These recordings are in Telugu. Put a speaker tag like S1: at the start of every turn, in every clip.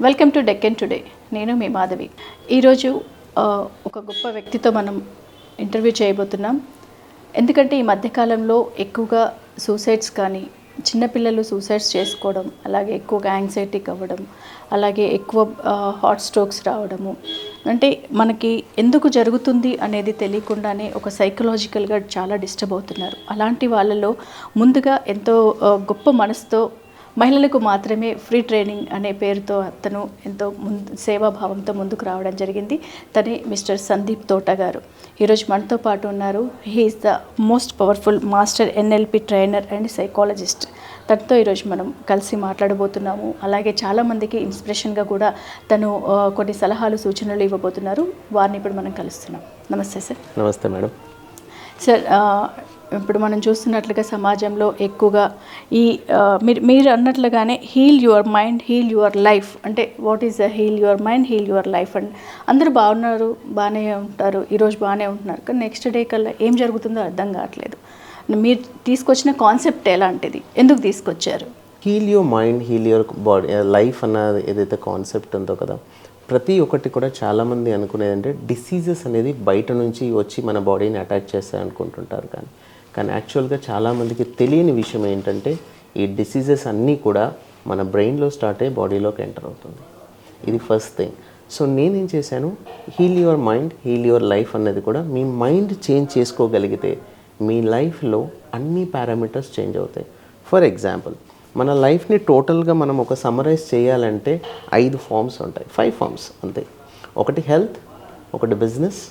S1: Welcome to Deccan today. నేను మీ మాధవి. ఈరోజు ఒక గొప్ప వ్యక్తితో మనం ఇంటర్వ్యూ చేయబోతున్నాం. ఎందుకంటే ఈ మధ్యకాలంలో ఎక్కువగా సూసైడ్స్ కానీ, చిన్నపిల్లలు సూసైడ్స్ చేసుకోవడం, అలాగే ఎక్కువగా యాంగ్జైటీకి అవ్వడం, అలాగే ఎక్కువ హార్ట్ స్ట్రోక్స్ రావడము, అంటే మనకి ఎందుకు జరుగుతుంది అనేది తెలియకుండానే ఒక సైకలాజికల్గా చాలా డిస్టర్బ్ అవుతున్నారు. అలాంటి వాళ్ళలో ముందుగా ఎంతో గొప్ప మనసుతో మహిళలకు మాత్రమే ఫ్రీ ట్రైనింగ్ అనే పేరుతో అతను ఎంతో సేవాభావంతో ముందుకు రావడం జరిగింది. తనే మిస్టర్ సందీప్ తోట గారు. ఈరోజు మనతో పాటు ఉన్నారు. He is the most powerful master NLP trainer and psychologist. తనతో ఈరోజు మనం కలిసి మాట్లాడబోతున్నాము. అలాగే చాలామందికి ఇన్స్పిరేషన్గా కూడా తను కొన్ని సలహాలు సూచనలు ఇవ్వబోతున్నారు. వారిని ఇప్పుడు మనం కలుస్తున్నాం. నమస్తే సార్.
S2: నమస్తే మేడం.
S1: సార్, ఇప్పుడు మనం చూస్తున్నట్లుగా సమాజంలో ఎక్కువగా ఈ మీరు అన్నట్లుగానే heal your mind, heal your life, అంటే what is the heal your mind, heal your life and అందరూ బాగున్నారు, బాగానే ఉంటారు, ఈరోజు బాగానే ఉంటున్నారు, కానీ నెక్స్ట్ డే కల్లా ఏం జరుగుతుందో అర్థం కావట్లేదు. మీరు తీసుకొచ్చిన కాన్సెప్ట్ ఎలాంటిది, ఎందుకు తీసుకొచ్చారు?
S2: Heal your mind, heal your body, life అన్నది ఏదైతే కాన్సెప్ట్ ఉందో కదా, ప్రతి ఒక్కటి కూడా చాలామంది అనుకునేది అంటే డిసీజెస్ అనేది బయట నుంచి వచ్చి మన బాడీని అటాక్ చేస్తాయి అనుకుంటుంటారు. కానీ యాక్చువల్గా చాలామందికి తెలియని విషయం ఏంటంటే ఈ డిసీజెస్ అన్నీ కూడా మన బ్రెయిన్లో స్టార్ట్ అయ్యి బాడీలోకి ఎంటర్ అవుతుంది. ఇది ఫస్ట్ థింగ్. సో నేనేం చేశాను, heal your mind, heal your life అన్నది కూడా మీ మైండ్ చేంజ్ చేసుకోగలిగితే మీ లైఫ్లో అన్ని పారామీటర్స్ చేంజ్ అవుతాయి. ఫర్ ఎగ్జాంపుల్, మన లైఫ్ని టోటల్గా మనం ఒక సమ్మరైజ్ చేయాలంటే 5 ఫార్మ్స్ ఉంటాయి, 5 ఫార్మ్స్ అంతే. ఒకటి హెల్త్, ఒకటి business,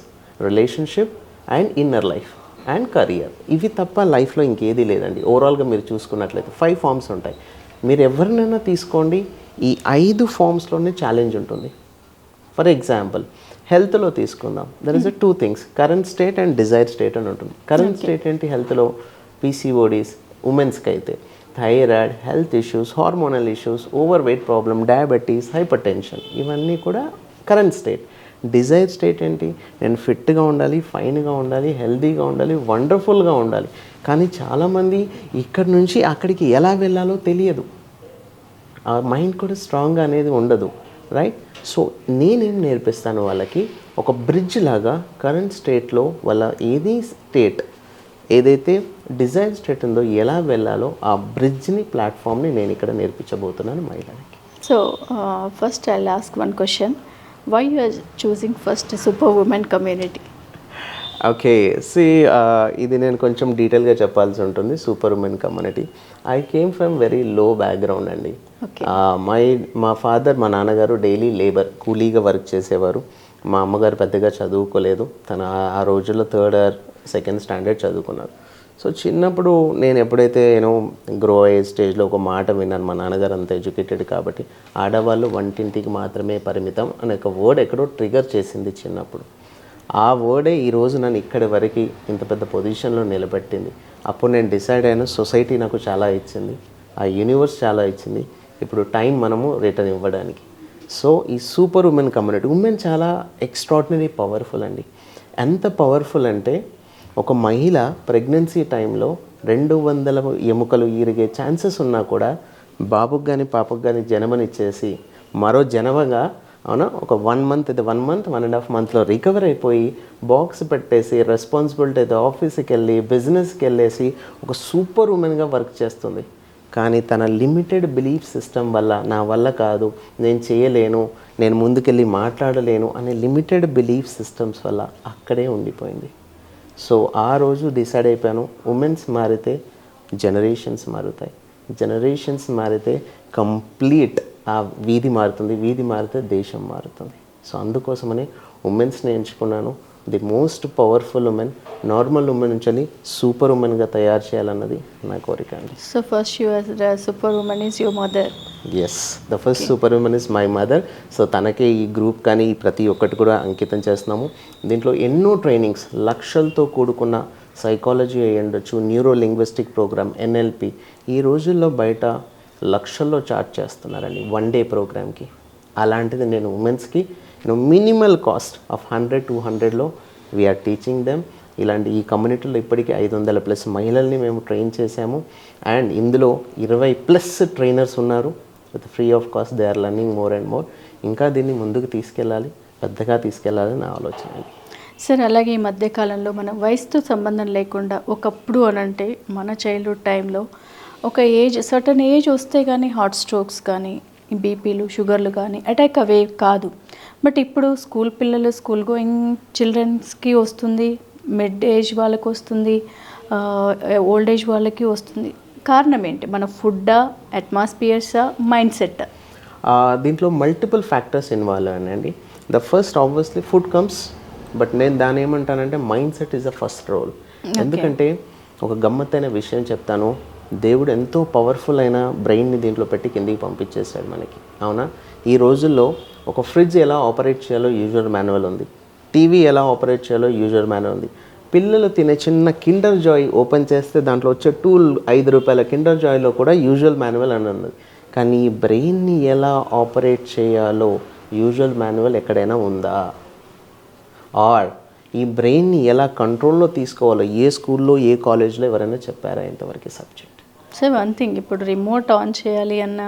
S2: relationship and inner life and career. ఇవి తప్ప లైఫ్లో ఇంకేది లేదండి. ఓవరాల్గా మీరు చూసుకున్నట్లయితే 5 ఫార్మ్స్ ఉంటాయి. మీరు ఎవరినైనా తీసుకోండి, ఈ 5 ఫార్మ్స్లోనే ఛాలెంజ్ ఉంటుంది. ఫర్ ఎగ్జాంపుల్ హెల్త్లో తీసుకుందాం. There is 2 things, current state and desire state అని ఉంటుంది. కరెంట్ స్టేట్ ఏంటి? హెల్త్లో పీసీఓడీస్, ఉమెన్స్కి అయితే thyroid, health issues, hormonal issues, overweight problem, diabetes, hypertension, ఇవన్నీ కూడా కరెంట్ స్టేట్. డిజైర్ స్టేట్ ఏంటి? నేను ఫిట్గా ఉండాలి, ఫైన్గా ఉండాలి, హెల్తీగా ఉండాలి, వండర్ఫుల్గా ఉండాలి. కానీ చాలామంది ఇక్కడి నుంచి అక్కడికి ఎలా వెళ్ళాలో తెలియదు. ఆ మైండ్ కూడా స్ట్రాంగ్ అనేది ఉండదు, రైట్? సో నేనేం నేర్పిస్తాను వాళ్ళకి, ఒక బ్రిడ్జ్ లాగా కరెంట్ స్టేట్లో వాళ్ళ ఏది స్టేట్ ఏదైతే డిజైర్ స్టేట్ ఉందో ఎలా వెళ్ళాలో ఆ బ్రిడ్జ్ని, ప్లాట్ఫామ్ని నేను ఇక్కడ నేర్పించబోతున్నాను మహిళలకి.
S1: So first I will ask one question. Why you are choosing first Superwoman community?
S2: Okay, ఇది నేను కొంచెం డీటెయిల్గా చెప్పాల్సి ఉంటుంది. Super women community, I came from very low background అండి. మా ఫాదర్, మా నాన్నగారు డైలీ లేబర్, కూలీగా వర్క్ చేసేవారు. మా అమ్మగారు పెద్దగా చదువుకోలేదు. తను ఆ రోజుల్లో 3rd or 2nd స్టాండర్డ్ చదువుకున్నారు. సో చిన్నప్పుడు నేను ఎప్పుడైతే గ్రో అయ్యే స్టేజ్లో ఒక మాట విన్నాను, మా నాన్నగారు అంత ఎడ్యుకేటెడ్ కాబట్టి, ఆడవాళ్ళు వంటింటికి మాత్రమే పరిమితం అనే ఒక వర్డ్ ఎక్కడో ట్రిగర్ చేసింది చిన్నప్పుడు. ఆ వర్డే ఈరోజు నన్ను ఇక్కడి వరకు ఇంత పెద్ద పొజిషన్లో నిలబెట్టింది. అప్పుడు నేను డిసైడ్ అయిన సొసైటీ నాకు చాలా ఇచ్చింది, ఆ యూనివర్స్ చాలా ఇచ్చింది. ఇప్పుడు టైం మనము రిటర్న్ ఇవ్వడానికి. సో ఈ సూపర్ ఉమెన్ కమ్యూనిటీ, ఉమెన్ చాలా ఎక్స్ట్రాడినరీ పవర్ఫుల్ అండి. ఎంత పవర్ఫుల్ అంటే ఒక మహిళ ప్రెగ్నెన్సీ టైంలో 200 ఎముకలు ఇరిగే ఛాన్సెస్ ఉన్నా కూడా బాబుకి కానీ పాపకు కానీ జన్మనిచ్చేసి మరో జన్మగా ఒక 1 మంత్, 1.5 మంత్లో రికవర్ అయిపోయి బాక్స్ పెట్టేసి రెస్పాన్సిబిలిటీ అయితే ఆఫీస్కి వెళ్ళి బిజినెస్కి వెళ్ళేసి ఒక సూపర్ ఉమెన్గా వర్క్ చేస్తుంది. కానీ తన లిమిటెడ్ బిలీఫ్ సిస్టమ్ వల్ల, నా వల్ల కాదు, నేను చేయలేను, నేను ముందుకెళ్ళి మాట్లాడలేను అనే లిమిటెడ్ బిలీఫ్ సిస్టమ్స్ వల్ల అక్కడే ఉండిపోయింది. సో ఆ రోజు డిసైడ్ అయిపోయాను, ఉమెన్స్ మారితే జనరేషన్స్ మారుతాయి, జనరేషన్స్ మారితే కంప్లీట్ ఆ వీధి మారుతుంది, వీధి మారితే దేశం మారుతుంది. సో అందుకోసమని ఉమెన్స్ని ఎంచుకున్నాను. The most powerful woman, normal woman నుంచి సూపర్ ఉమెన్గా తయారు చేయాలన్నది నా కోరిక అండి.
S1: So first super woman is your mother?
S2: Yes, the first super woman is my mother. So తనకే ఈ గ్రూప్ కానీ ఈ ప్రతి ఒక్కటి కూడా అంకితం చేస్తున్నాము. దీంట్లో ఎన్నో ట్రైనింగ్స్, లక్షలతో కూడుకున్న సైకాలజీ అయ్యి ఉండొచ్చు, న్యూరో లింగ్విస్టిక్ ప్రోగ్రామ్, ఎన్ఎల్పి, ఈ రోజుల్లో బయట లక్షల్లో చార్జ్ చేస్తున్నారండి 1 డే ప్రోగ్రామ్కి. అలాంటిది నేను ఉమెన్స్కి మినిమల్ కాస్ట్ ఆఫ్ 100-200లో వీఆర్ టీచింగ్ దెమ్. ఇలాంటి ఈ కమ్యూనిటీలో ఇప్పటికీ 500+ మహిళల్ని మేము ట్రైన్ చేశాము. అండ్ ఇందులో 20+ ట్రైనర్స్ ఉన్నారు. With free of cost they are learning more and more. ఇంకా దీన్ని ముందుకు తీసుకెళ్ళాలి, పెద్దగా తీసుకెళ్ళాలని నా ఆలోచన అండి.
S1: సార్ అలాగే ఈ మధ్యకాలంలో మనం వయసుతో సంబంధం లేకుండా ఒకప్పుడు అనంటే మన చైల్డ్హుడ్ టైంలో ఒక ఏజ్ సర్టన్ ఏజ్ వస్తే కానీ హార్ట్ స్ట్రోక్స్ కానీ బీపీలు షుగర్లు కానీ అటాక్ అవే కాదు. బట్ ఇప్పుడు స్కూల్ పిల్లలు స్కూల్ గోయింగ్ చిల్డ్రన్స్కి వస్తుంది, మిడ్ ఏజ్ వాళ్ళకి వస్తుంది, ఓల్డ్ ఏజ్ వాళ్ళకి వస్తుంది. కారణం ఏంటి? మన ఫుడ్డా, అట్మాస్ఫియర్సా, మైండ్ సెట్?
S2: దీంట్లో మల్టిపుల్ ఫ్యాక్టర్స్ ఇన్వాల్వ్ అండి. The first obviously food comes, but నేను దాని ఏమంటానంటే mindset is the first role. ఎందుకంటే ఒక గమ్మత్తైన విషయం చెప్తాను, దేవుడు ఎంతో పవర్ఫుల్ అయిన బ్రెయిన్ని దీంట్లో పెట్టి కిందికి పంపించేశాడు మనకి, అవునా? ఈ రోజుల్లో ఒక ఫ్రిడ్జ్ ఎలా ఆపరేట్ చేయాలో యూజర్ మాన్యువల్ ఉంది, టీవీ ఎలా ఆపరేట్ చేయాలో యూజర్ మాన్యువల్ ఉంది. పిల్లలు తినే చిన్న కిండర్ జాయ్ ఓపెన్ చేస్తే దాంట్లో వచ్చే టూల్ ₹5 కిండర్ జాయ్లో కూడా యూజువల్ మాన్యువల్ అని ఉన్నది. కానీ ఈ బ్రెయిన్ని ఎలా ఆపరేట్ చేయాలో యూజువల్ మాన్యువల్ ఎక్కడైనా ఉందా? ఆర్ ఈ బ్రెయిన్ని ఎలా కంట్రోల్లో తీసుకోవాలో ఏ స్కూల్లో ఏ కాలేజ్లో ఎవరైనా చెప్పారా ఇంతవరకు సబ్జెక్ట్?
S1: సో వన్ థింగ్, ఇప్పుడు రిమోట్ ఆన్ చేయాలి అన్నా,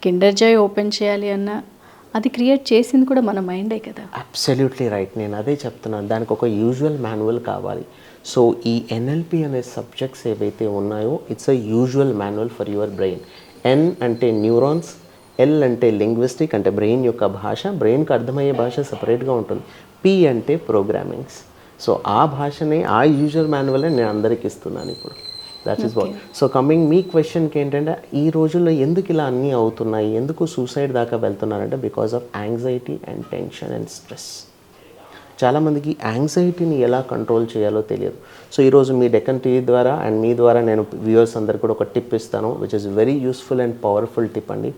S1: కిండర్ జాయ్ ఓపెన్ చేయాలి అన్నా, అది క్రియేట్ చేసింది కూడా మన మైండే కదా.
S2: అబ్సల్యూట్లీ రైట్, నేను అదే చెప్తున్నాను. దానికి ఒక యూజువల్ మాన్యువల్ కావాలి. సో ఈ ఎన్ఎల్పి అనే సబ్జెక్ట్స్ ఏవైతే ఉన్నాయో it's a usual manual for your brain. N అంటే న్యూరాన్స్, ఎల్ అంటే లింగ్విస్టిక్ అంటే బ్రెయిన్ యొక్క భాష, బ్రెయిన్కి అర్థమయ్యే భాష సపరేట్గా ఉంటుంది. పి అంటే ప్రోగ్రామింగ్స్. సో ఆ భాషనే, ఆ యూజువల్ మాన్యువల్నే నేను అందరికి ఇస్తున్నాను ఇప్పుడు. That is what. So coming మీ క్వశ్చన్కి ఏంటంటే ఈ రోజుల్లో ఎందుకు ఇలా అన్నీ అవుతున్నాయి, ఎందుకు సూసైడ్ దాకా వెళ్తున్నారంటే because of anxiety and tension and stress. చాలామందికి యాంగ్జైటీని ఎలా కంట్రోల్ చేయాలో తెలియదు. సో ఈరోజు మీ డెక్కన్ టీవీ ద్వారా అండ్ మీ ద్వారా నేను వ్యూవర్స్ అందరికి కూడా ఒక టిప్ ఇస్తాను, which is very useful and powerful tip అండి.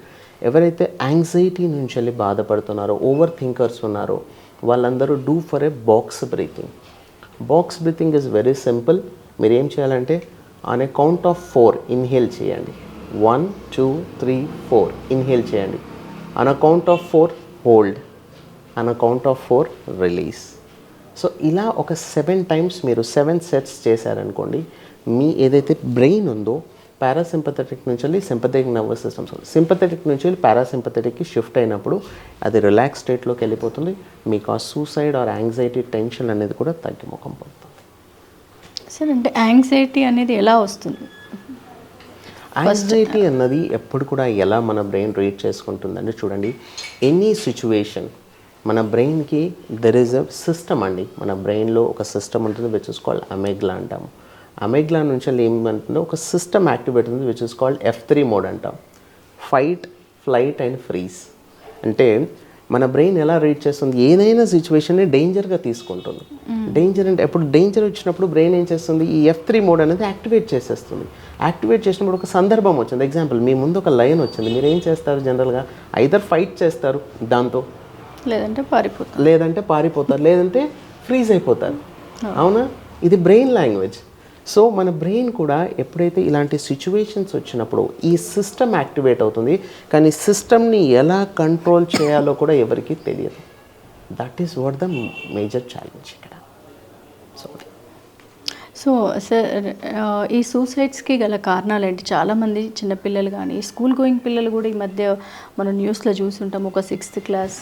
S2: ఎవరైతే యాంగ్జైటీ నుంచి వెళ్ళి బాధపడుతున్నారో, ఓవర్ థింకర్స్ ఉన్నారో, వాళ్ళందరూ do for a box breathing. Box breathing is very simple. మీరు ఏం చేయాలంటే on a count of 4 inhale చేయండి. 1 2 3 4 ఇన్హేల్ చేయండి. On a count of 4 hold, on a count of 4 release. So ఇలా ఒక 7 టైమ్స్ మీరు 7 సెట్స్ చేశారనుకోండి, మీ ఏదైతే బ్రెయిన్ ఉందో పారాసింపథెటిక్ నుంచి వెళ్ళి సింపథెటిక్ నర్వస్ సిస్టమ్స్, సింపథెటిక్ నుంచి వెళ్ళి పారాసింపథెటిక్కి షిఫ్ట్ అయినప్పుడు అది రిలాక్స్ స్టేట్లోకి వెళ్ళిపోతుంది. మీకు ఆ సూసైడ్ ఆర్ యాంగ్జైటీ టెన్షన్ అనేది కూడా తగ్గిముఖం పడుతుంది.
S1: సార్ అంటే యాంగ్జైటీ అనేది ఎలా వస్తుంది?
S2: యాంగ్జైటీ అన్నది ఎప్పుడు కూడా ఎలా మన బ్రెయిన్ రీడ్ చేసుకుంటుందంటే చూడండి, ఎనీ సిచ్యువేషన్ మన బ్రెయిన్కి దెర్ ఈజ్ అ సిస్టమ్ అండి. మన బ్రెయిన్లో ఒక సిస్టమ్ ఉంటుంది విచ్ ఇస్ కాల్డ్ అమెగ్లా అంటాము. అమెగ్లా నుంచి ఏమంటుందో ఒక సిస్టమ్ యాక్టివేట్ ఉంది which is called F3 mode అంటాం. Fight, flight and freeze. అంటే మన బ్రెయిన్ ఎలా రీడ్ చేస్తుంది, ఏదైనా సిచ్యువేషన్ని డేంజర్గా తీసుకుంటుంది. డేంజర్ అంటే ఎప్పుడు డేంజర్ వచ్చినప్పుడు బ్రెయిన్ ఏం చేస్తుంది, ఈ F3 మోడ్ అనేది యాక్టివేట్ చేసేస్తుంది. యాక్టివేట్ చేసినప్పుడు ఒక సందర్భం వచ్చింది, ఎగ్జాంపుల్ మీ ముందు ఒక లైన్ వచ్చింది, మీరు ఏం చేస్తారు జనరల్గా? ఐదర్ ఫైట్ చేస్తారు దాంతో, లేదంటే పారిపోతారు, లేదంటే ఫ్రీజ్ అయిపోతారు, అవునా? ఇది బ్రెయిన్ లాంగ్వేజ్. సో మన బ్రెయిన్ కూడా ఎప్పుడైతే ఇలాంటి సిచ్యువేషన్స్ వచ్చినప్పుడు ఈ సిస్టమ్ యాక్టివేట్ అవుతుంది, కానీ సిస్టమ్ని ఎలా కంట్రోల్ చేయాలో కూడా ఎవరికీ తెలియదు. That is what the major challenge ఇక్కడ.
S1: సో సార్ ఈ సూసైడ్స్కి గల కారణాలు ఏంటి? చాలామంది చిన్నపిల్లలు కానీ స్కూల్ గోయింగ్ పిల్లలు కూడా ఈ మధ్య మనం న్యూస్లో చూస్తుంటాం, ఒక 6th క్లాస్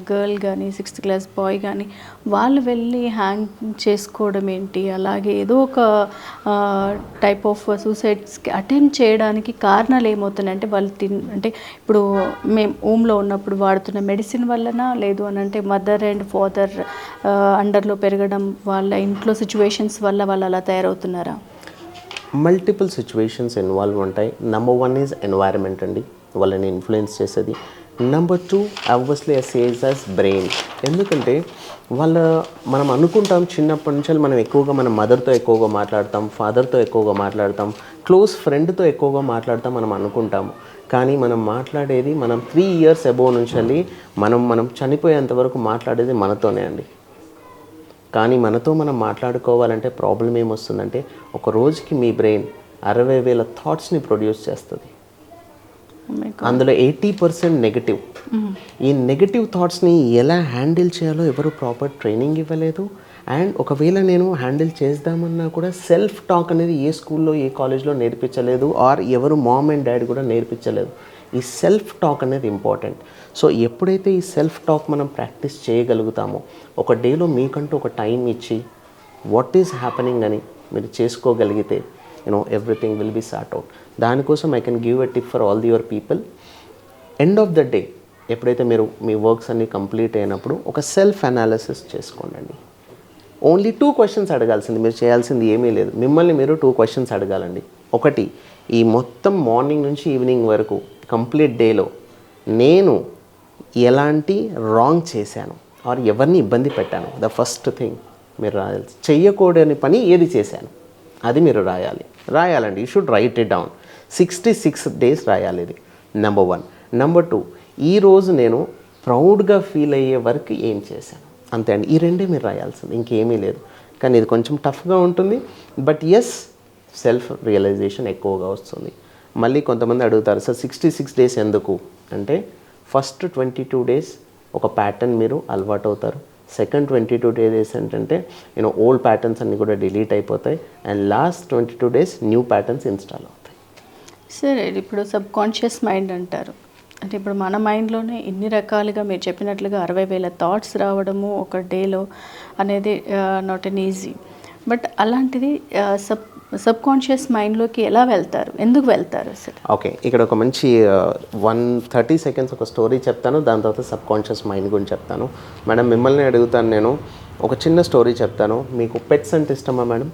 S1: గర్ల్ కానీ 6th క్లాస్ బాయ్ కానీ వాళ్ళు వెళ్ళి హ్యాంగ్ చేసుకోవడం ఏంటి, అలాగే ఏదో ఒక టైప్ ఆఫ్ సూసైడ్స్కి అటెంప్ట్ చేయడానికి కారణాలు ఏమవుతున్నాయంటే వాళ్ళు అంటే ఇప్పుడు మేము హోమ్లో ఉన్నప్పుడు వాడుతున్న మెడిసిన్ వలన, లేదు అని అంటే మదర్ అండ్ ఫాదర్ అండర్లో పెరగడం, వాళ్ళ ఇంట్లో సిచ్యువేషన్స్ వల్ల వాళ్ళు అలా తయారవుతున్నారా?
S2: మల్టిపుల్ సిచ్యువేషన్స్ ఇన్వాల్వ్ ఉంటాయి. నెంబర్ 1 ఈజ్ ఎన్వైరన్మెంట్ అండి, వాళ్ళని ఇన్ఫ్లుయెన్స్ చేసేది. Number 2 obviously says as brain. ఎందుకంటే మనం అనుకుంటాం చిన్నప్పటి నుంచి మనం ఎక్కువగా మన మదర్తో ఎక్కువగా మాట్లాడతాం, ఫాదర్తో ఎక్కువగా మాట్లాడతాం, క్లోజ్ ఫ్రెండ్తో ఎక్కువగా మాట్లాడతాం మనం అనుకుంటాము. కానీ మనం మాట్లాడేది మనం 3 years అబోవ్ నుంచి వెళ్ళి మనం చనిపోయేంత వరకు మాట్లాడేది మనతోనే అండి. కానీ మనతో మనం మాట్లాడుకోవాలంటే ప్రాబ్లం ఏమొస్తుందంటే ఒక రోజుకి మీ బ్రెయిన్ 60,000 థాట్స్ని ప్రొడ్యూస్ చేస్తుంది. అందులో 80% నెగటివ్. ఈ నెగటివ్ థాట్స్ని ఎలా హ్యాండిల్ చేయాలో ఎవరు ప్రాపర్ ట్రైనింగ్ ఇవ్వలేదు. అండ్ ఒకవేళ నేను హ్యాండిల్ చేద్దామన్నా కూడా సెల్ఫ్ టాక్ అనేది ఏ స్కూల్లో ఏ కాలేజ్లో నేర్పించలేదు, ఆర్ ఎవరు మామ్ అండ్ డాడీ కూడా నేర్పించలేదు. ఈ సెల్ఫ్ టాక్ అనేది ఇంపార్టెంట్. సో ఎప్పుడైతే ఈ సెల్ఫ్ టాక్ మనం ప్రాక్టీస్ చేయగలుగుతామో, ఒక డేలో మీకంటూ ఒక టైం ఇచ్చి వాట్ ఈజ్ హ్యాపెనింగ్ అని మీరు చేసుకోగలిగితే everything will be sort out. దానికోసం I can give a tip for all your people. End of the day ఎప్పుడైతే మీరు మీ వర్క్స్ అన్నీ కంప్లీట్ అయినప్పుడు ఒక సెల్ఫ్ అనాలిసిస్ చేసుకోండి. ఓన్లీ 2 క్వశ్చన్స్ అడగాల్సింది, మీరు చేయాల్సింది ఏమీ లేదు. మిమ్మల్ని మీరు 2 క్వశ్చన్స్ అడగాలండి. ఒకటి, ఈ మొత్తం మార్నింగ్ నుంచి ఈవినింగ్ వరకు కంప్లీట్ డేలో నేను ఎలాంటి రాంగ్ చేశాను ఆర్ ఎవరిని ఇబ్బంది పెట్టాను. ద ఫస్ట్ థింగ్ మీరు రాయాలి. చెయ్యకూడని పని ఏది చేశాను అది మీరు రాయాలండి. You should write it down. 66 days రాయాలి. ఇది నెంబర్ 1. నెంబర్ 2, ఈరోజు నేను ప్రౌడ్గా ఫీల్ అయ్యే వర్క్ ఏం చేశాను. అంతే అండి. ఈ 2 మీరు రాయాల్సింది, ఇంకేమీ లేదు. కానీ ఇది కొంచెం టఫ్గా ఉంటుంది. బట్ ఎస్, సెల్ఫ్ రియలైజేషన్ ఎక్కువగా వస్తుంది. మళ్ళీ కొంతమంది అడుగుతారు, సార్ 66 days ఎందుకు అంటే, ఫస్ట్ 22 days ఒక ప్యాటర్న్ మీరు అలవాటు అవుతారు. సెకండ్ 22 days ఏంటంటే ఓల్డ్ ప్యాటర్న్స్ అన్నీ కూడా డిలీట్ అయిపోతాయి. And last 22 days new patterns install అవుతాయి.
S1: సార్ ఇప్పుడు సబ్ కాన్షియస్ మైండ్ అంటారు. అంటే ఇప్పుడు మన మైండ్లోనే ఇన్ని రకాలుగా మీరు చెప్పినట్లుగా 60,000 థాట్స్ రావడము ఒక డేలో అనేది నాట్ ఎన్ ఈజీ. బట్ అలాంటిది సబ్ కాన్షియస్ మైండ్లోకి ఎలా వెళ్తారు, ఎందుకు వెళ్తారు అసలు?
S2: ఓకే, ఇక్కడ ఒక మంచి 130 seconds ఒక స్టోరీ చెప్తాను. దాని తర్వాత సబ్ కాన్షియస్ మైండ్ గురించి చెప్తాను. మేడం మిమ్మల్ని అడుగుతాను, నేను ఒక చిన్న స్టోరీ చెప్తాను. మీకు పెట్స్ అంటే ఇష్టమా మేడం?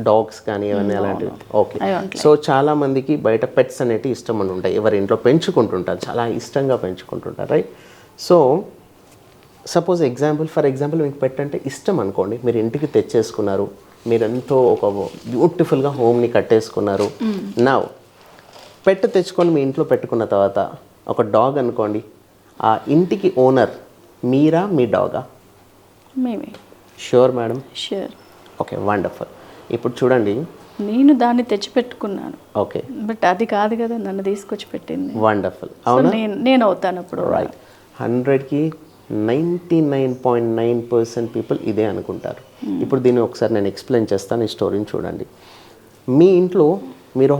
S2: డాగ్స్ కానీ ఇవన్నీ అలాంటివి? ఓకే. సో చాలామందికి బయట పెట్స్ అనేవి ఇష్టం అని ఉంటాయి. ఎవరి ఇంట్లో పెంచుకుంటుంటారు, చాలా ఇష్టంగా పెంచుకుంటుంటారు, right? So suppose for example మీకు పెట్ అంటే ఇష్టం అనుకోండి. మీరు ఇంటికి తెచ్చేసుకున్నారు, మీరు ఎంతో ఒక బ్యూటిఫుల్గా హోమ్ని కట్టేసుకున్నారు. నా పెట్ తెచ్చుకొని మీ ఇంట్లో పెట్టుకున్న తర్వాత ఒక డాగ్ అనుకోండి, ఆ ఇంటికి ఓనర్ మీరా మీ డాగా?
S1: మేమే.
S2: Sure madam?
S1: Sure.
S2: Okay, wonderful. ఇప్పుడు చూడండి,
S1: నేను దాన్ని తెచ్చిపెట్టుకున్నాను.
S2: ఓకే,
S1: బట్ అది కాదు కదా నన్ను తీసుకొచ్చి పెట్టింది.
S2: వండర్ఫుల్. అవునా?
S1: నేను అవుతాను అప్పుడు.
S2: రైట్. 100కి 99.9% పీపుల్ ఇదే అనుకుంటారు. ఇప్పుడు దీన్ని ఒకసారి నేను ఎక్స్ప్లెయిన్ చేస్తాను. ఈ స్టోరీని చూడండి. మీ ఇంట్లో మీరు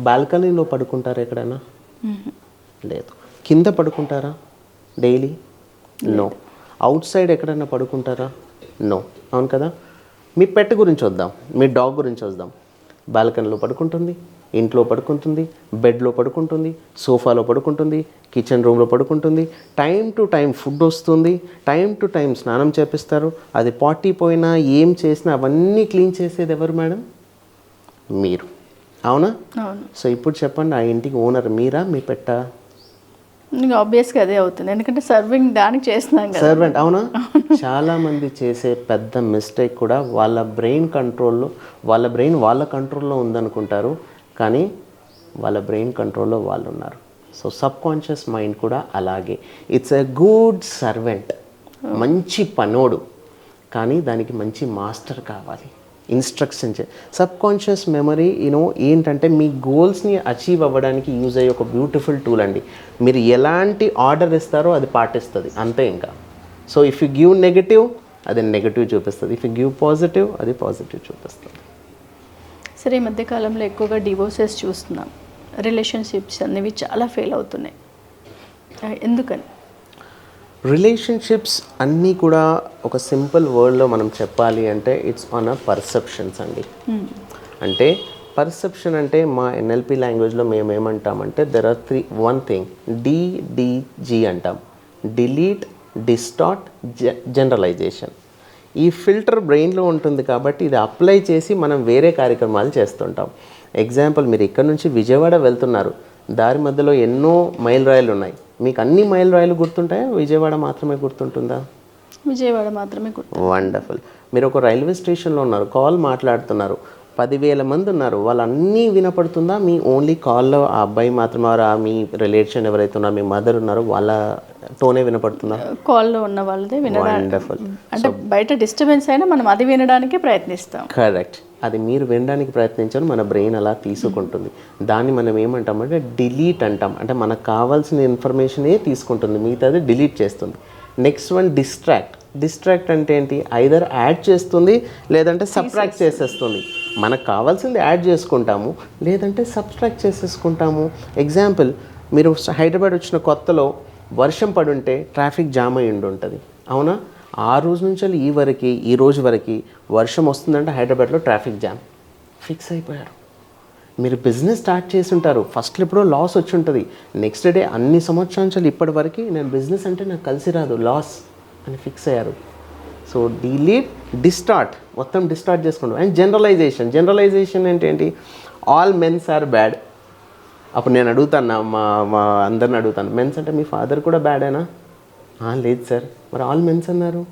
S2: బాల్కనీలో పడుకుంటారా ఎక్కడైనా? లేదు. కింద పడుకుంటారా డైలీ? నో. అవుట్ సైడ్ ఎక్కడైనా పడుకుంటారా? నో. అవును కదా. మీ పెట్ గురించి వద్దాం, మీ డాగ్ గురించి వద్దాం. బాల్కనీలో పడుకుంటుంది, ఇంట్లో పడుకుంటుంది, బెడ్లో పడుకుంటుంది, సోఫాలో పడుకుంటుంది, కిచెన్ రూమ్లో పడుకుంటుంది. టైం టు టైం ఫుడ్ వస్తుంది, టైం టు టైం స్నానం చేపిస్తారు. అది పార్టీ పోయినా ఏం చేసినా అవన్నీ క్లీన్ చేసేది ఎవరు మేడం? మీరు. అవునా?
S1: అవును.
S2: సో ఇప్పుడు చెప్పండి, ఆ ఇంటికి ఓనర్ మీరా మీ పెట్టా?
S1: ఆబ్వియస్గా అదే అవుతుంది, ఎందుకంటే సర్వింగ్ దానికి చేస్తున్నాం కదా.
S2: సర్వెంట్. అవునా? చాలామంది చేసే పెద్ద మిస్టేక్ కూడా వాళ్ళ బ్రెయిన్ వాళ్ళ కంట్రోల్లో ఉందనుకుంటారు, కానీ వాళ్ళ బ్రెయిన్ కంట్రోల్లో వాళ్ళు ఉన్నారు. సో సబ్ కాన్షియస్ మైండ్ కూడా అలాగే. ఇట్స్ ఎ గుడ్ సర్వెంట్, మంచి పనోడు, కానీ దానికి మంచి మాస్టర్ కావాలి. ఇన్స్ట్రక్షన్ సబ్ కాన్షియస్ మెమరీ ఏంటంటే మీ గోల్స్ని అచీవ్ అవ్వడానికి యూజ్ అయ్యే ఒక బ్యూటిఫుల్ టూల్ అండి. మీరు ఎలాంటి ఆర్డర్ ఇస్తారో అది పాటిస్తుంది, అంతే. ఇంకా so if you give negative అది నెగటివ్ చూపిస్తుంది, ఇఫ్ యూ గివ్ పాజిటివ్ అది పాజిటివ్ చూపిస్తుంది.
S1: సరే, ఈ మధ్యకాలంలో ఎక్కువగా డివోర్సెస్ చూస్తున్నాం. రిలేషన్షిప్స్ అనేవి చాలా ఫెయిల్ అవుతున్నాయి. ఎందుకని?
S2: రిలేషన్షిప్స్ అన్నీ కూడా ఒక సింపుల్ వర్డ్లో మనం చెప్పాలి అంటే ఇట్స్ ఆన్ అ పర్సెప్షన్స్ అండి. అంటే పర్సెప్షన్ అంటే మా NLP లాంగ్వేజ్లో మేము ఏమంటామంటే దెర్ ఆర్ 3. 1 thing DDG అంటాం. Delete, distort, generalization. ఈ ఫిల్టర్ బ్రెయిన్లో ఉంటుంది కాబట్టి ఇది అప్లై చేసి మనం వేరే కార్యక్రమాలు చేస్తుంటాం. ఎగ్జాంపుల్, మీరు ఇక్కడ నుంచి విజయవాడ వెళ్తున్నారు, దారి మధ్యలో ఎన్నో మైలురాయిలు ఉన్నాయి. మీకు అన్ని మైలురాయిలు గుర్తుంటాయా? విజయవాడ మాత్రమే గుర్తుంటుందా?
S1: విజయవాడ మాత్రమే గుర్తు.
S2: వండర్ఫుల్. మీరు ఒక రైల్వే స్టేషన్లో ఉన్నారు, కాల్ మాట్లాడుతున్నారు, 10,000 మంది ఉన్నారు, వాళ్ళన్నీ వినపడుతుందా? మీ ఓన్లీ కాల్లో ఆ అబ్బాయి మాత్రమే, మీ రిలేషన్ ఎవరైతే ఉన్నారో, మీ మదర్ ఉన్నారో వాళ్ళ టోనే వినపడుతుందా?
S1: కాల్లో ఉన్న వాళ్ళదే వినడానికి.
S2: వండర్ఫుల్.
S1: అంటే బయట డిస్టర్బెన్స్ అయినా మనం అది వినడానికి ప్రయత్నిస్తాం.
S2: కరెక్ట్. అది మీరు వినడానికి ప్రయత్నించాలి, మన బ్రెయిన్ అలా తీసుకుంటుంది. దాన్ని మనం ఏమంటామంటే డిలీట్ అంటాం. అంటే మనకు కావాల్సిన ఇన్ఫర్మేషనే తీసుకుంటుంది, మిగతాది డిలీట్ చేస్తుంది. నెక్స్ట్ వన్ డిస్ట్రాక్ట్ అంటే ఏంటి? ఐదర్ యాడ్ చేస్తుంది లేదంటే సబ్ట్రాక్ట్ చేసేస్తుంది. మనకు కావాల్సింది యాడ్ చేసుకుంటాము, లేదంటే సబ్ట్రాక్ట్ చేసేసుకుంటాము. ఎగ్జాంపుల్, మీరు హైదరాబాద్ వచ్చిన కొత్తలో వర్షం పడుంటే ట్రాఫిక్ జామ్ అయి ఉంటుంది, అవునా? ఆ రోజు నుంచి ఈ రోజు వరకు వర్షం వస్తుందంటే హైదరాబాద్లో ట్రాఫిక్ జామ్. ఫిక్స్ అయిపోయారు. మీరు బిజినెస్ స్టార్ట్ చేసి ఉంటారు, ఫస్ట్లో ఎప్పుడో లాస్ వచ్చి ఉంటుంది, నెక్స్ట్ డే అన్ని సంవత్సరాలు ఇప్పటి వరకు నేను బిజినెస్ అంటే నాకు కలిసి రాదు, లాస్ అని ఫిక్స్ అయ్యారు. సో డిస్టార్ట్ మొత్తం డిస్టార్ట్ చేసుకుంటాం. అండ్ జనరలైజేషన్ ఏంటి? All mens are bad. అప్పుడు నేను అడుగుతాను, మా అందరిని అడుగుతాను, మెన్స్ అంటే మీ ఫాదర్ కూడా బ్యాడేనా? లేదు సార్. మరి ఆల్ మెన్స్ అన్నారు.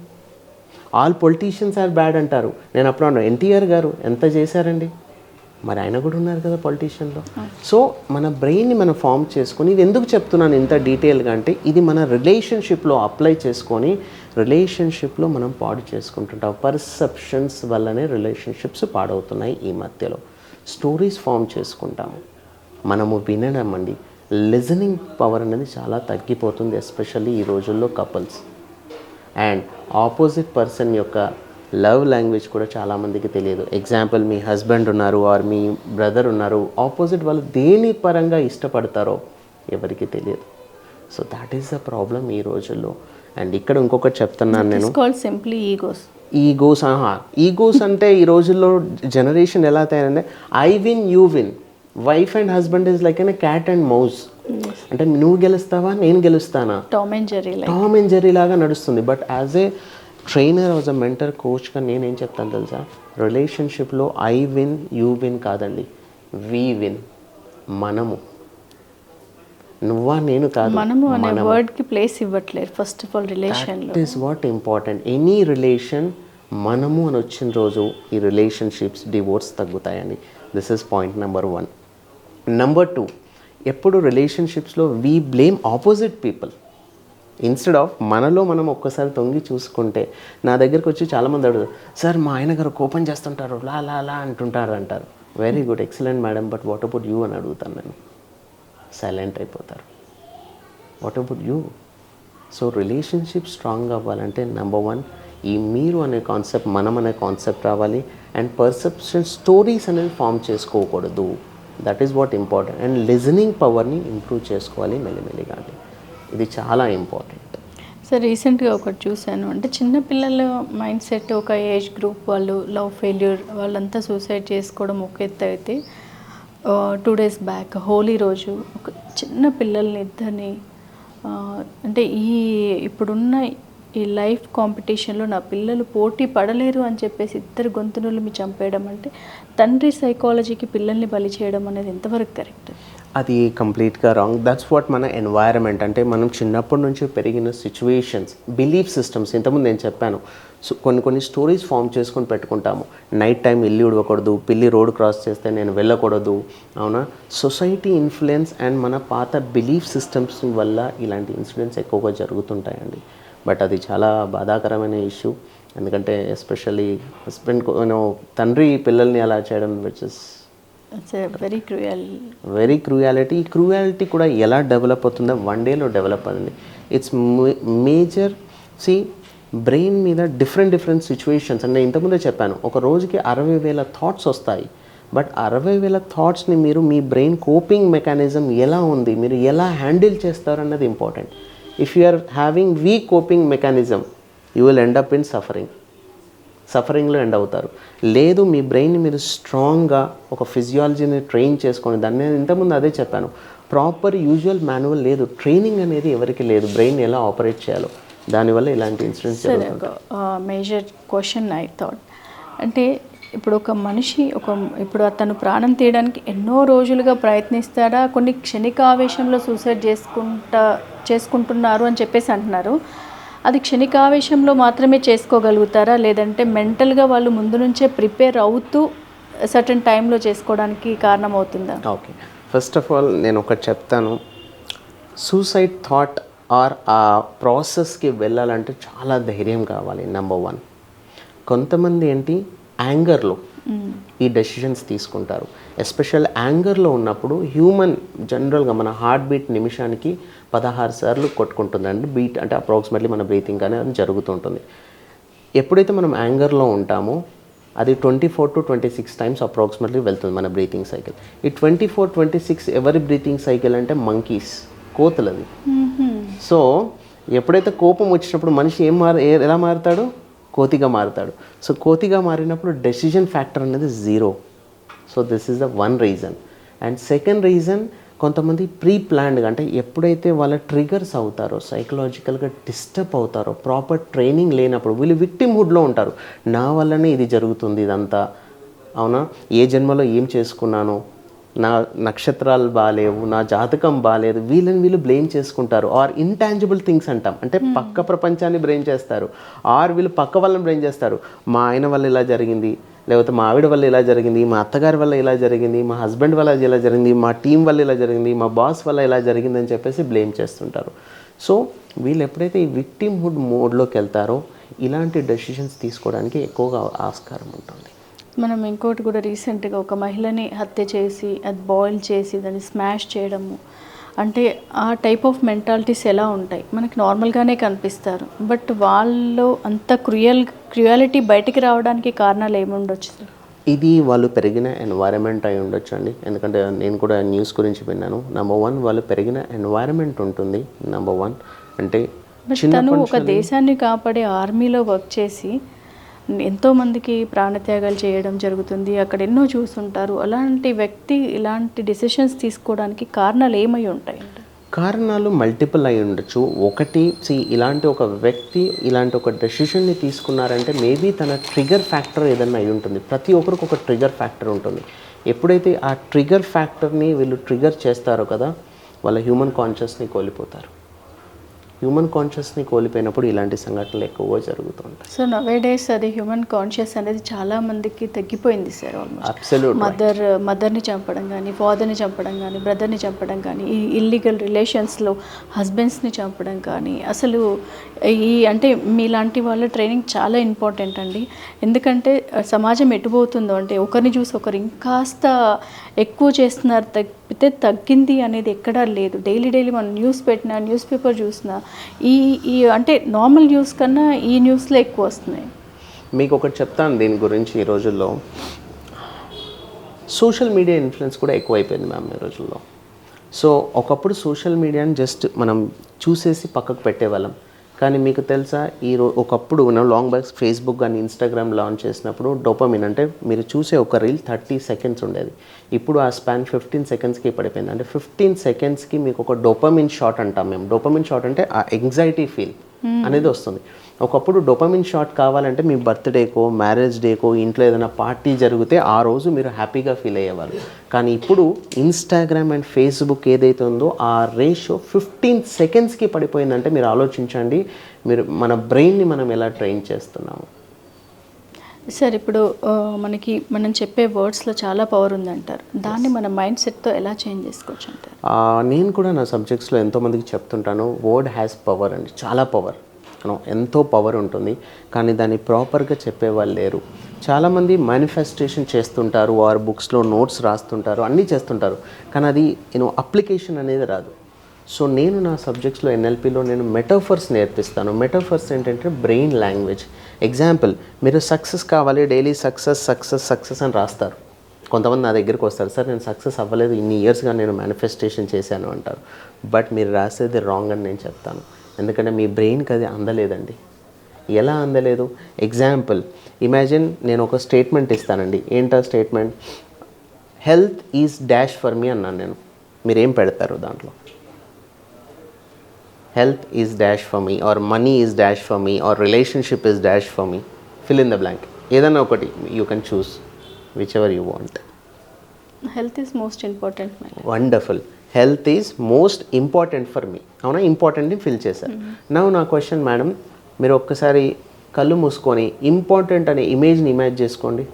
S2: ఆల్ పొలిటీషియన్స్ ఆర్ బ్యాడ్ అంటారు. నేను అప్పుడు అన్నాను, ఎన్టీఆర్ గారు ఎంత చేశారండి, మరి ఆయన కూడా ఉన్నారు కదా పొలిటీషియన్లో. సో మన బ్రెయిన్ని మనం ఫామ్ చేసుకొని, ఇది ఎందుకు చెప్తున్నాను ఇంత డీటెయిల్గా అంటే, ఇది మన రిలేషన్షిప్లో అప్లై చేసుకొని రిలేషన్షిప్లో మనం పాడు చేసుకుంటుంటాం. పర్సెప్షన్స్ వల్లనే రిలేషన్షిప్స్ పాడవుతున్నాయి. ఈ మధ్యలో స్టోరీస్ ఫామ్ చేసుకుంటాము, మనము వినడం అండి. లిజనింగ్ పవర్ అనేది చాలా తగ్గిపోతుంది, ఎస్పెషల్లీ ఈ రోజుల్లో కపుల్స్. అండ్ ఆపోజిట్ పర్సన్ యొక్క లవ్ లాంగ్వేజ్ కూడా చాలామందికి తెలియదు. ఎగ్జాంపుల్, మీ హస్బెండ్ ఉన్నారు ఆర్ మీ బ్రదర్ ఉన్నారు, ఆపోజిట్ వాళ్ళు దేని పరంగా ఇష్టపడతారో ఎవరికి తెలియదు. So that is the problem ఈ రోజుల్లో. అండ్ ఇక్కడ ఇంకొకటి చెప్తున్నాను నేను,
S1: సింప్లీ
S2: ఈగోస్ అంటే ఈ రోజుల్లో జనరేషన్ ఎలా తయారంటే, I win you win. Wife and husband is like an cat and mouse. అంటే నువ్వు గెలుస్తావా నేను గెలుస్తానా, టామ్ అండ్ జెర్రీ లాగా నడుస్తుంది. But as a trainer, as a mentor, కోచ్గా నేనేం చెప్తాను తెలుసా, రిలేషన్షిప్లో ఐ విన్ యూ విన్ కాదండి, వీ విన్. మనము, నువ్వా నేను కాదు,
S1: మనము అనే వర్డ్కి ప్లేస్ ఇవ్వట్లేదు ఫస్ట్ ఆఫ్ ఆల్ రిలేషన్లో.
S2: That is what important. Any relation మనము అని వచ్చిన రోజు ఈ రిలేషన్షిప్స్, డివోర్స్ తగ్గుతాయండి. This is point number 1. Number 2, ఎప్పుడు రిలేషన్షిప్స్లో we blame opposite people instead of మనలో మనం ఒక్కసారి తొంగి చూసుకుంటే. నా దగ్గరికి వచ్చి చాలామంది అడుగుతారు, సార్ మా ఆయన గారు కోపం చేస్తుంటారు, లా అంటుంటారు అంటారు. Very good, excellent madam, but what about you అని అడుగుతాను నేను. సైలెంట్ అయిపోతారు. What about you? So relationship strong అవ్వాలంటే నెంబర్ 1 ఈ మీరు అనే కాన్సెప్ట్, మనం అనే కాన్సెప్ట్ రావాలి. అండ్ పర్సెప్షన్, స్టోరీస్ అనేది ఫామ్ చేసుకోకూడదు. That is what important. And listening పవర్ని ఇంప్రూవ్ చేసుకోవాలి మెల్లిమెల్లిగా. ఇది చాలా ఇంపార్టెంట్.
S1: సార్ రీసెంట్గా ఒకటి చూశాను, అంటే చిన్నపిల్లల మైండ్ సెట్, ఒక ఏజ్ గ్రూప్ వాళ్ళు లవ్ ఫెయిల్యూర్, వాళ్ళంతా సూసైడ్ చేసుకోవడం ఒక ఎత్తు అయితే, 2 days బ్యాక్ హోలీ రోజు ఒక చిన్న పిల్లల్ని ఇద్దరిని, అంటే ఇప్పుడున్న ఈ లైఫ్ కాంపిటీషన్లో నా పిల్లలు పోటీ పడలేరు అని చెప్పేసి ఇద్దరు గొంతునులు మీ చంపేయడం, అంటే తండ్రి సైకాలజీకి పిల్లల్ని బలి చేయడం అనేది ఎంతవరకు కరెక్ట్?
S2: అది కంప్లీట్గా రాంగ్. దట్స్ వాట్ మన ఎన్వైరన్మెంట్, అంటే మనం చిన్నప్పటి నుంచి పెరిగిన సిచ్యువేషన్స్, బిలీఫ్ సిస్టమ్స్. ఇంతకుముందు నేను చెప్పాను, సో కొన్ని స్టోరీస్ ఫామ్ చేసుకొని పెట్టుకుంటాము. నైట్ టైం ఇల్లు ఉడవకూడదు, పిల్లి రోడ్ క్రాస్ చేస్తే నేను వెళ్ళకూడదు, అవునా? సొసైటీ ఇన్ఫ్లుయెన్స్ అండ్ మన పాత బిలీఫ్ సిస్టమ్స్ వల్ల ఇలాంటి ఇన్సిడెంట్స్ ఎక్కువగా జరుగుతుంటాయండి. బట్ అది చాలా బాధాకరమైన ఇష్యూ. ఎందుకంటే ఎస్పెషల్లీ హస్బెండ్, తండ్రి పిల్లల్ని అలా చేయడం, విచ్ ఇస్ వెరీ క్రూయాలిటీ. ఈ క్రూయాలిటీ కూడా ఎలా డెవలప్ అవుతుందో 1 dayలో డెవలప్ అయింది. It's major. బ్రెయిన్ మీద డిఫరెంట్ సిచ్యువేషన్స్, అంటే ఇంతకుముందే చెప్పాను, ఒక రోజుకి 60,000 థాట్స్ వస్తాయి. బట్ 60,000 థాట్స్ని మీరు, మీ బ్రెయిన్ కోపింగ్ మెకానిజం ఎలా ఉంది, మీరు ఎలా హ్యాండిల్ చేస్తారు అన్నది important. If you are having weak coping mechanism, you will end up in సఫరింగ్లో ఎండ్ అవుతారు. లేదు, మీ బ్రెయిన్ని మీరు స్ట్రాంగ్గా ఒక ఫిజియాలజీని ట్రైన్ చేసుకొని, దాన్ని నేను ఇంతకుముందు అదే చెప్పాను, ప్రాపర్ యూజువల్ మాన్యువల్ లేదు, ట్రైనింగ్ అనేది ఎవరికి లేదు, బ్రెయిన్ ఎలా ఆపరేట్ చేయాలో. దానివల్ల ఇలాంటి ఇన్సిడెంట్స్ జరుగుతాయి.
S1: మేజర్ క్వశ్చన్ ఐ థాట్, అంటే ఇప్పుడు ఒక మనిషి ఇప్పుడు అతను ప్రాణం తీయడానికి ఎన్నో రోజులుగా ప్రయత్నిస్తాడా, కొన్ని క్షణికావేశంలో సూసైడ్ చేసుకుంటున్నారు అని చెప్పేసి అంటున్నారు. అది క్షణికావేశంలో మాత్రమే చేసుకోగలుగుతారా, లేదంటే మెంటల్గా వాళ్ళు ముందు నుంచే ప్రిపేర్ అవుతూ సర్టన్ టైంలో చేసుకోవడానికి కారణమవుతుందా?
S2: ఓకే, ఫస్ట్ ఆఫ్ ఆల్ నేను ఒకటి చెప్తాను. సూసైడ్ థాట్ ఆర్ ఆ ప్రాసెస్కి వెళ్ళాలంటే చాలా ధైర్యం కావాలి. నెంబర్ 1, కొంతమంది ఏంటి యాంగర్లో ఈ డెసిషన్స్ తీసుకుంటారు. ఎస్పెషల్ యాంగర్లో ఉన్నప్పుడు హ్యూమన్ జనరల్గా మన హార్ట్ బీట్ నిమిషానికి 16 సార్లు కొట్టుకుంటుందండి. బీట్ అంటే అప్రాక్సిమేట్లీ మన బ్రీతింగ్ అనేది జరుగుతుంటుంది. ఎప్పుడైతే మనం యాంగర్లో ఉంటామో అది 24 to 26 టైమ్స్ అప్రాక్సిమేట్లీ వెళ్తుంది మన బ్రీతింగ్ సైకిల్. ఈ 24-26 ఎవరి బ్రీతింగ్ సైకిల్ అంటే మంకీస్, కోతులది. సో ఎప్పుడైతే కోపం వచ్చినప్పుడు మనిషి ఎలా మారుతాడు? కోతిగా మారుతాడు. సో కోతిగా మారినప్పుడు డెసిషన్ ఫ్యాక్టర్ అనేది 0. So this is the one reason. And second reason, కొంతమంది ప్రీ ప్లాన్డ్గా, అంటే ఎప్పుడైతే వాళ్ళ ట్రిగర్స్ అవుతారో, సైకలాజికల్గా డిస్టర్బ్ అవుతారో, ప్రాపర్ ట్రైనింగ్ లేనప్పుడు వీళ్ళు విక్టిమ్హుడ్లో ఉంటారు. నా వల్లనే ఇది జరుగుతుంది ఇదంతా, అవునా, ఏ జన్మలో ఏం చేసుకున్నాను, నా నక్షత్రాలు బాగాలేవు, నా జాతకం బాగాలేదు, వీళ్ళు బ్లేమ్ చేసుకుంటారు. ఆర్ ఇంటాంజిబుల్ థింగ్స్ అంటాం, అంటే పక్క ప్రపంచాన్ని బ్లేమ్ చేస్తారు. ఆర్ వీళ్ళు పక్క వాళ్ళని బ్లేమ్ చేస్తారు. మా ఆయన వల్ల ఇలా జరిగింది, లేకపోతే మా ఆవిడ వల్ల ఇలా జరిగింది, మా అత్తగారి వల్ల ఇలా జరిగింది, మా హస్బెండ్ వల్ల ఇలా జరిగింది, మా టీం వల్ల ఇలా జరిగింది, మా బాస్ వల్ల ఇలా జరిగింది అని చెప్పేసి బ్లేమ్ చేస్తుంటారు. సో వీళ్ళు ఎప్పుడైతే ఈ విక్టిమ్హుడ్ మోడ్లోకి వెళ్తారో ఇలాంటి డెసిషన్స్ తీసుకోవడానికి ఎక్కువగా ఆస్కారం ఉంటుంది.
S1: మనం ఇంకోటి కూడా రీసెంట్గా ఒక మహిళని హత్య చేసి అది బాయిల్ చేసి దాన్ని స్మాష్ చేయడము, అంటే ఆ టైప్ ఆఫ్ మెంటాలిటీస్ ఎలా ఉంటాయి మనకి నార్మల్గానే కనిపిస్తారు, బట్ వాళ్ళు అంత క్రుయాలిటీ బయటికి రావడానికి కారణాలు ఏముండొచ్చు సార్?
S2: ఇది వాళ్ళు పెరిగిన ఎన్వైరన్మెంట్ అయి ఉండొచ్చు అండి. ఎందుకంటే నేను కూడా న్యూస్ గురించి విన్నాను. నెంబర్ 1 వాళ్ళు పెరిగిన ఎన్వైరన్మెంట్ ఉంటుంది. నెంబర్ 1 అంటే
S1: తను ఒక దేశాన్ని కాపాడే ఆర్మీలో వర్క్ చేసి ఎంతోమందికి ప్రాణత్యాగాలు చేయడం జరుగుతుంది, అక్కడ ఎన్నో చూస్తుంటారు. అలాంటి వ్యక్తి ఇలాంటి డెసిషన్స్ తీసుకోవడానికి కారణాలు ఏమై ఉంటాయి?
S2: కారణాలు మల్టిపుల్ అయి ఉండొచ్చు. ఒకటి, ఇలాంటి ఒక వ్యక్తి ఇలాంటి ఒక డెసిషన్ని తీసుకున్నారంటే మేబీ తన ట్రిగర్ ఫ్యాక్టర్ ఏదన్నా అయి ఉంటుంది. ప్రతి ఒక్కరికి ఒక ట్రిగర్ ఫ్యాక్టర్ ఉంటుంది. ఎప్పుడైతే ఆ ట్రిగర్ ఫ్యాక్టర్ని వీళ్ళు ట్రిగర్ చేస్తారో కదా, వాళ్ళ హ్యూమన్ కాన్షియస్ని కోల్పోతారు. హ్యూమన్ కాన్షియస్ని కోల్పోయినప్పుడు ఇలాంటి సంఘటనలు ఎక్కువగా జరుగుతుంటాయి.
S1: సో నవేడేస్ అది హ్యూమన్ కాన్షియస్ అనేది చాలా మందికి తగ్గిపోయింది సార్. Almost
S2: absolute.
S1: మదర్ని చంపడం కానీ, ఫాదర్ని చంపడం కానీ, బ్రదర్ని చంపడం కానీ, ఈ ఇల్లీగల్ రిలేషన్స్లో హస్బెండ్స్ని చంపడం కానీ, అసలు అంటే మీలాంటి వాళ్ళ ట్రైనింగ్ చాలా ఇంపార్టెంట్ అండి. ఎందుకంటే సమాజం ఎటుపోతుందో, అంటే ఒకరిని చూసి ఒకరు ఇంకాస్త ఎక్కువ చేస్తున్నారు తప్పితే తగ్గింది అనేది ఎక్కడా లేదు. డైలీ మనం న్యూస్ పెట్టినా, న్యూస్ పేపర్ చూసినా ఈ అంటే నార్మల్ న్యూస్ కన్నా ఈ న్యూస్లో ఎక్కువ వస్తున్నాయి.
S2: మీకు ఒకటి చెప్తాను దీని గురించి. ఈ రోజుల్లో సోషల్ మీడియా ఇన్ఫ్లుయెన్స్ కూడా ఎక్కువైపోయింది మ్యామ్ ఈ రోజుల్లో. సో ఒకప్పుడు సోషల్ మీడియాని జస్ట్ మనం చూసేసి పక్కకు పెట్టేవాళ్ళం. కానీ మీకు తెలుసా, ఒకప్పుడు లాంగ్ బ్యాక్స్ ఫేస్బుక్ కానీ ఇన్స్టాగ్రామ్ లాంచ్ చేసినప్పుడు డోపమిన్, అంటే మీరు చూసే ఒక రీల్ 30 సెకండ్స్ ఉండేది. ఇప్పుడు ఆ స్పాన్ 15 సెకండ్స్కి పడిపోయింది. అంటే 15 సెకండ్స్కి మీకు ఒక డోపమిన్ షాట్ అంటాం మేము. డోపమిన్ షాట్ అంటే ఆ ఎంగ్జైటీ ఫీల్ అనేది వస్తుంది. ఒకప్పుడు డోపమిన్ షాట్ కావాలంటే మీ బర్త్డేకో, మ్యారేజ్ డేకో, ఇంట్లో ఏదైనా పార్టీ జరిగితే ఆ రోజు మీరు హ్యాపీగా ఫీల్ అయ్యేవాళ్ళు. కానీ ఇప్పుడు ఇన్స్టాగ్రామ్ అండ్ ఫేస్బుక్ ఏదైతే ఉందో ఆ రేషియో 15 సెకండ్స్కి పడిపోయిందంటే మీరు ఆలోచించండి, మన బ్రెయిన్ని మనం ఎలా ట్రైన్ చేస్తున్నాము.
S1: సార్ ఇప్పుడు మనం చెప్పే వర్డ్స్లో చాలా పవర్ ఉందంటారు. దాన్ని మన మైండ్ సెట్తో ఎలా చేంజ్ చేసుకోవచ్చు అంటారు?
S2: నేను కూడా నా సబ్జెక్ట్స్లో ఎంతోమందికి చెప్తుంటాను, వర్డ్ హ్యాస్ పవర్ అండి, చాలా పవర్, ఎంతో పవర్ ఉంటుంది. కానీ దాన్ని ప్రాపర్గా చెప్పేవాళ్ళు లేరు. చాలామంది మేనిఫెస్టేషన్ చేస్తుంటారు, వారు బుక్స్లో నోట్స్ రాస్తుంటారు, అన్నీ చేస్తుంటారు, కానీ అది అప్లికేషన్ అనేది రాదు. సో నేను నా సబ్జెక్ట్స్లో ఎన్ఎల్పిలో నేను మెటాఫర్స్ నేర్పిస్తాను. మెటాఫర్స్ ఏంటంటే బ్రెయిన్ లాంగ్వేజ్. ఎగ్జాంపుల్, మీరు సక్సెస్ కావాలి, డైలీ సక్సెస్ అని రాస్తారు. కొంతమంది నా దగ్గరికి వస్తారు, సార్ నేను సక్సెస్ అవ్వలేదు, ఇన్ని ఇయర్స్గా నేను మేనిఫెస్టేషన్ చేశాను అంటారు. బట్ మీరు రాసేది రాంగ్ అని నేను చెప్తాను. ఎందుకంటే మీ బ్రెయిన్కి అది అందలేదండి. ఎలా అందలేదు? ఎగ్జాంపుల్, ఇమాజిన్ నేను ఒక స్టేట్మెంట్ ఇస్తానండి. ఏంటా statement? Health is dash for me అన్నాను నేను. మీరేం పెడతారు దాంట్లో? health is dash for me, or money is dash for me, or relationship is dash for me. Fill in the blank. ఏదైనా ఒకటి you can choose whichever you want.
S1: Health is most important.
S2: Wonderful. Health is most important for me. అవునా, ఇంపార్టెంట్ని ఫిల్ చేశారు. నా క్వశ్చన్ మేడం, మీరు ఒక్కసారి కళ్ళు మూసుకొని ఇంపార్టెంట్ అనే ఇమేజ్ని ఇమాజ్ చేసుకోండి.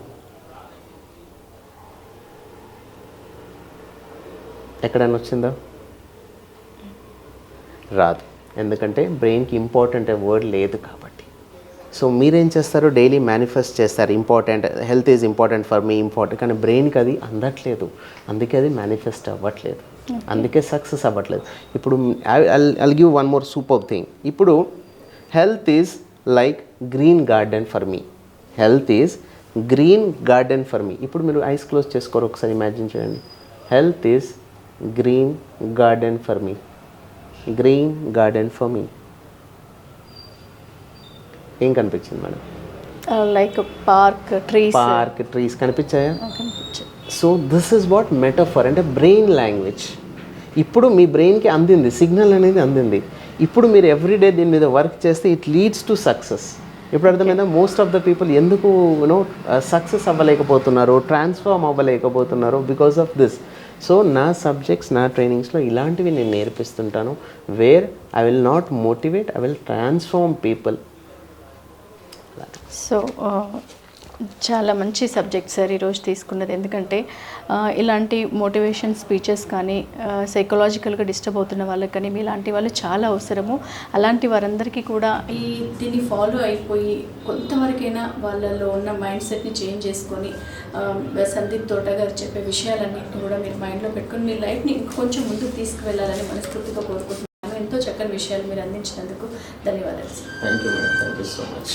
S2: ఎక్కడైనా వచ్చిందా? రాదు. ఎందుకంటే బ్రెయిన్కి ఇంపార్టెంట్ అనే వర్డ్ లేదు కాబట్టి. సో మీరేం చేస్తారు? డైలీ మేనిఫెస్ట్ చేస్తారు, important, health is important for me, important. కానీ బ్రెయిన్కి అది అందట్లేదు, అందుకే అది మేనిఫెస్ట్ అవ్వట్లేదు, అందుకే సక్సెస్ అవ్వట్లేదు. ఇప్పుడు I'll give one more super thing. ఇప్పుడు health is like green garden for me. Health is green garden for me. ఇప్పుడు మీరు ఐస్ క్లోజ్ చేసుకోరు, ఒకసారి ఇమాజిన్ చేయండి. Health is green garden for me. Green garden for me. ఏం కనిపించింది మేడం?
S1: లైక్ పార్క్
S2: ట్రీస్ కనిపించాయా? So this is what metaphor అంటే బ్రెయిన్ లాంగ్వేజ్. ఇప్పుడు మీ బ్రెయిన్కి అందింది, సిగ్నల్ అనేది అందింది. ఇప్పుడు మీరు ఎవ్రీడే దీని మీద వర్క్ చేస్తే ఇట్ లీడ్స్ టు సక్సెస్. ఇప్పుడు అర్థమైందా? మోస్ట్ ఆఫ్ ద పీపుల్ ఎందుకు సక్సెస్ అవ్వలేకపోతున్నారు, ట్రాన్స్ఫార్మ్ అవ్వలేకపోతున్నారు? Because of this. సో నా సబ్జెక్ట్స్, నా ట్రైనింగ్స్లో ఇలాంటివి నేను నేర్పిస్తుంటాను. Where I will not motivate, I will transform people.
S1: So చాలా మంచి సబ్జెక్ట్ సార్ ఈరోజు తీసుకున్నది. ఎందుకంటే ఇలాంటి మోటివేషన్ స్పీచెస్ కానీ సైకలాజికల్గా డిస్టర్బ్ అవుతున్న వాళ్ళకి కానీ మీలాంటి వాళ్ళు చాలా అవసరము. అలాంటి వారందరికీ కూడా దీన్ని ఫాలో అయిపోయి కొంతవరకైనా వాళ్ళలో ఉన్న మైండ్ సెట్ని చేంజ్ చేసుకొని సందీప్ తోట గారు చెప్పే విషయాలన్నింటినీ కూడా మీరు మైండ్లో పెట్టుకొని మీ లైఫ్ని ఇంకొంచెం ముందుకు తీసుకువెళ్ళాలని మనస్ఫూర్తిగా కోరుకుంటున్నాను. ఎంతో చక్కని విషయాలు మీరు అందించినందుకు ధన్యవాదాలు sir.
S2: Thank you madam, thank you so much.